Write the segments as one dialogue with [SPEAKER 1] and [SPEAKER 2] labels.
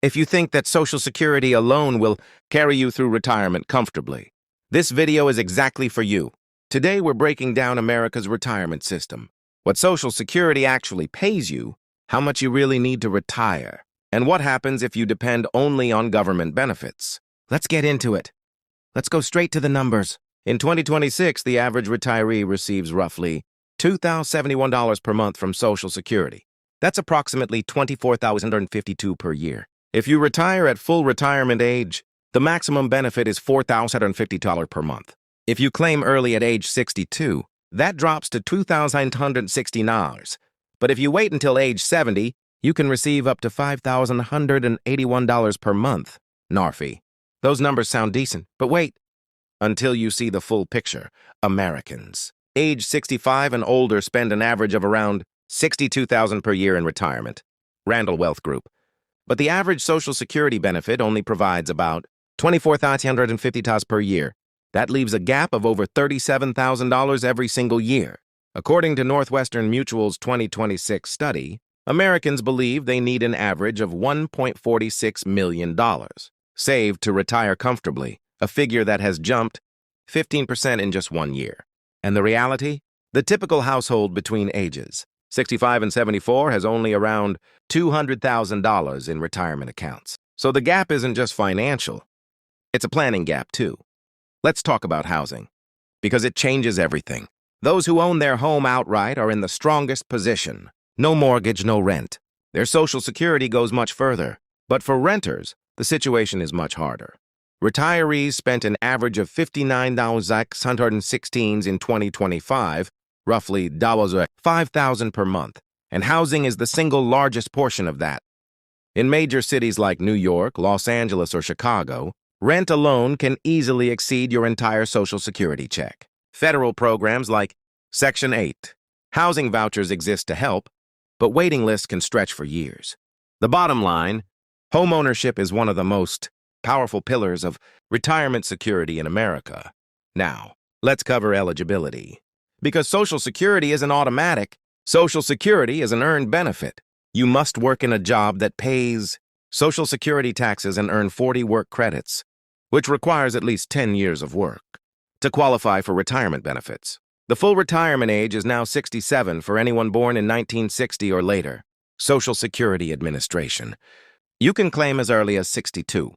[SPEAKER 1] if you think that Social Security alone will carry you through retirement comfortably. This video is exactly for you. Today we're breaking down America's retirement system, what Social Security actually pays you, how much you really need to retire, and what happens if you depend only on government benefits. Let's get into it. Let's go straight to the numbers. In 2026, the average retiree receives roughly $2,071 per month from Social Security. That's approximately $24,052 per year. If you retire at full retirement age, the maximum benefit is $4,050 per month. If you claim early at age 62, that drops to $2,960. But if you wait until age 70, you can receive up to $5,181 per month. Narfi. Those numbers sound decent, but wait. Until you see the full picture. Americans, age 65 and older, spend an average of around $62,000 per year in retirement. Randall Wealth Group. But the average Social Security benefit only provides about $24,350 per year. That leaves a gap of over $37,000 every single year. According to Northwestern Mutual's 2026 study, Americans believe they need an average of $1.46 million saved to retire comfortably, a figure that has jumped 15% in just 1 year. And the reality? The typical household between ages 65 and 74 has only around $200,000 in retirement accounts. So the gap isn't just financial. It's a planning gap, too. Let's talk about housing, because it changes everything. Those who own their home outright are in the strongest position. No mortgage, no rent. Their Social Security goes much further. But for renters, the situation is much harder. Retirees spent an average of $59,616 in 2025, roughly $5,000 per month, and housing is the single largest portion of that. In major cities like New York, Los Angeles, or Chicago, rent alone can easily exceed your entire Social Security check. Federal programs like Section 8 housing vouchers exist to help, but waiting lists can stretch for years. The bottom line, homeownership is one of the most powerful pillars of retirement security in America. Now, let's cover eligibility. Because Social Security isn't automatic, Social Security is an earned benefit. You must work in a job that pays Social Security taxes and earn 40 work credits, which requires at least 10 years of work to qualify for retirement benefits. The full retirement age is now 67 for anyone born in 1960 or later. Social Security Administration. You can claim as early as 62,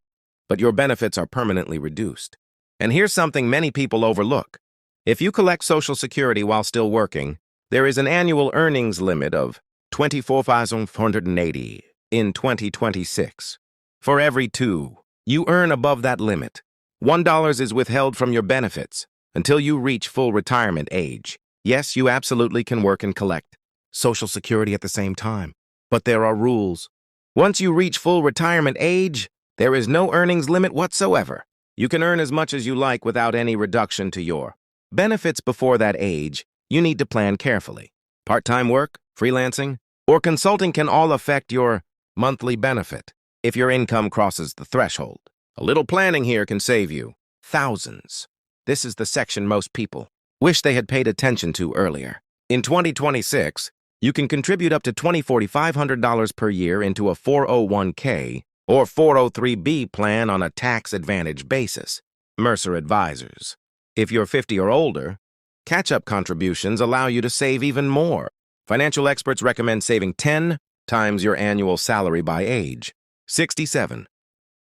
[SPEAKER 1] but your benefits are permanently reduced. And here's something many people overlook. If you collect Social Security while still working, there is an annual earnings limit of $24,480 in 2026. For every $2 you earn above that limit, $1 is withheld from your benefits until you reach full retirement age. Yes, you absolutely can work and collect Social Security at the same time, but there are rules. Once you reach full retirement age, there is no earnings limit whatsoever. You can earn as much as you like without any reduction to your benefits before that age. You need to plan carefully. Part-time work, freelancing, or consulting can all affect your monthly benefit if your income crosses the threshold. A little planning here can save you thousands. This is the section most people wish they had paid attention to earlier. In 2026, you can contribute up to $4,500 per year into a 401k or 403b plan on a tax-advantaged basis. Mercer Advisors. If you're 50 or older, catch-up contributions allow you to save even more. Financial experts recommend saving 10 times your annual salary by age 67.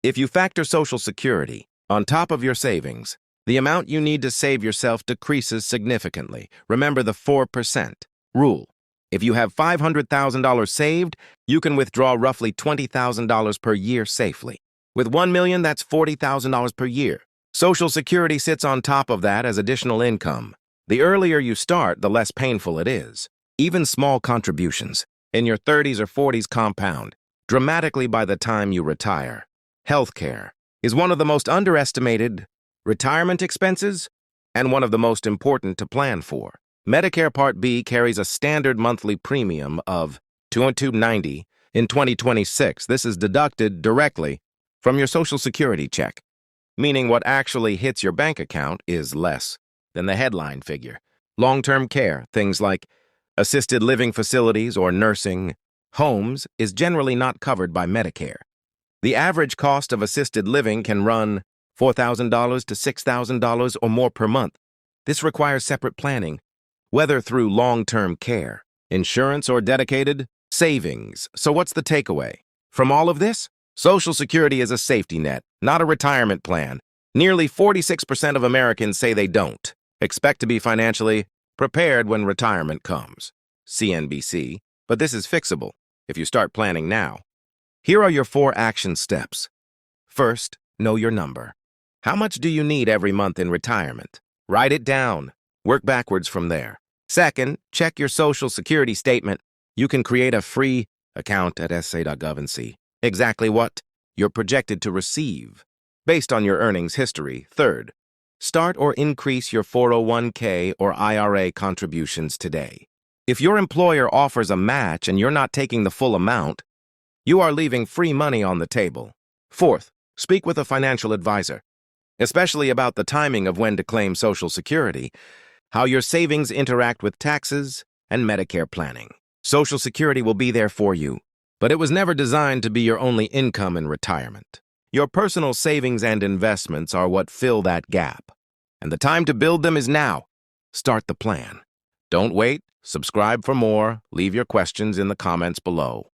[SPEAKER 1] If you factor Social Security on top of your savings, the amount you need to save yourself decreases significantly. Remember the 4% rule. If you have $500,000 saved, you can withdraw roughly $20,000 per year safely. With $1 million, that's $40,000 per year. Social Security sits on top of that as additional income. The earlier you start, the less painful it is. Even small contributions in your 30s or 40s compound dramatically by the time you retire. Healthcare is one of the most underestimated retirement expenses and one of the most important to plan for. Medicare Part B carries a standard monthly premium of $290 in 2026. This is deducted directly from your Social Security check, meaning what actually hits your bank account is less than the headline figure. Long-term care, things like assisted living facilities or nursing homes, is generally not covered by Medicare. The average cost of assisted living can run $4,000 to $6,000 or more per month. This requires separate planning, whether through long-term care, insurance, or dedicated savings. So what's the takeaway from all of this? Social Security is a safety net, not a retirement plan. Nearly 46% of Americans say they don't expect to be financially prepared when retirement comes. CNBC, but this is fixable if you start planning now. Here are your 4 action steps. First, know your number. How much do you need every month in retirement? Write it down. Work backwards from there. Second, check your Social Security statement. You can create a free account at sa.gov and see exactly what you're projected to receive based on your earnings history. Third, start or increase your 401k or IRA contributions today. If your employer offers a match and you're not taking the full amount, you are leaving free money on the table. Fourth, speak with a financial advisor, especially about the timing of when to claim Social Security, how your savings interact with taxes, and Medicare planning. Social Security will be there for you, but it was never designed to be your only income in retirement. Your personal savings and investments are what fill that gap, and the time to build them is now. Start the plan. Don't wait. Subscribe for more. Leave your questions in the comments below.